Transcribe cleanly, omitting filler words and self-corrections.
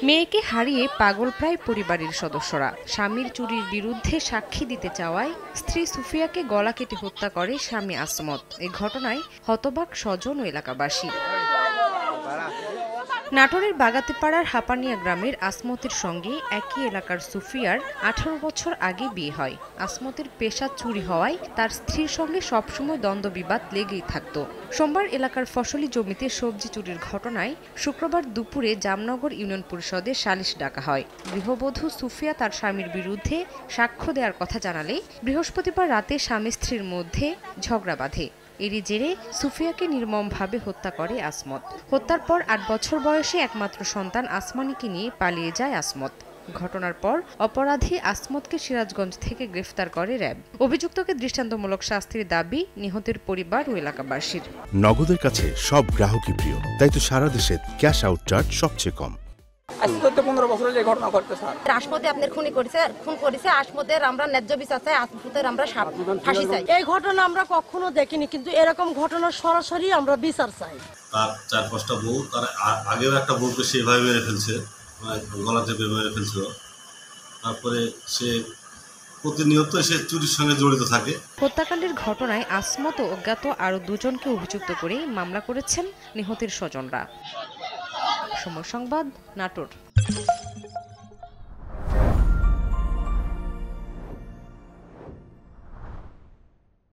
মেয়েকে হারিয়ে পাগল প্রায় পরিবারের সদস্যরা। স্বামীর চুরির বিরুদ্ধে সাক্ষী দিতে চাওয়ায় স্ত্রী সুফিয়াকে গলা কেটে হত্যা করে স্বামী আসমত। এই ঘটনায় হতবাক স্বজন ও এলাকাবাসী। নাটোরের বাগাতিপাড়ার হাপানিয়া গ্রামের আসমতের সঙ্গে একই এলাকার সুফিয়ার 18 বছর আগে বিয়ে হয়। আসমতের পেশা চুরি হওয়ায় তার স্ত্রীর সঙ্গে সবসময় দ্বন্দ্ববিবাদ লেগেই থাকত। সোমবার এলাকার ফসলি জমিতে সবজি চুরির ঘটনায় শুক্রবার দুপুরে জামনগর ইউনিয়ন পরিষদে সালিশ ডাকা হয়। গৃহবধূ সুফিয়া তার স্বামীর বিরুদ্ধে সাক্ষ্য দেওয়ার কথা জানালে বৃহস্পতিবার রাতে স্বামী স্ত্রীর মধ্যে ঝগড়া বাধে। এরই জেরে সুফিয়াকে নির্মমভাবে হত্যা করে আসমত। হত্যার পর 8 বছর বয়সী একমাত্র সন্তান আসমানিকে নিয়ে পালিয়ে যায় আসমত। ঘটনার পর অপরাধী আসমতকে সিরাজগঞ্জ থেকে গ্রেফতার করে র্যাব। অভিযুক্তকে দৃষ্টান্তমূলক শাস্তির দাবি নিহতের পরিবার ও এলাকাবাসীর। নগদের কাছে সব গ্রাহকই প্রিয়, তাই তো সারা দেশে ক্যাশ আউট চার্জ সবচেয়ে কম। আজকে তো 15 বছরের যে ঘটনা ঘটতে স্যার আসমতে আপনার খুন করেছে আসমতের আমরা ন্যায্য বিচার চাই, আসমতের আমরা ফাঁসি চাই। এই ঘটনা আমরা কখনো দেখিনি, কিন্তু এরকম ঘটনা সরাসরি আমরা বিচার চাই। তার 4-5টা বউ, তার আগেও একটা বউকে সেভাবে মেরে ফেলছে, গলা চেপে মেরে ফেলছিল। তারপরে সে প্রতিনিয়ত সে চুরির সঙ্গে জড়িত থাকে। হত্যাকাণ্ডের ঘটনায় আসমত ও অজ্ঞাত আরও 2 জনকে অভিযুক্ত করে মামলা করেছেন নিহতের স্বজনরা। সময় সংবাদ, নাটোর।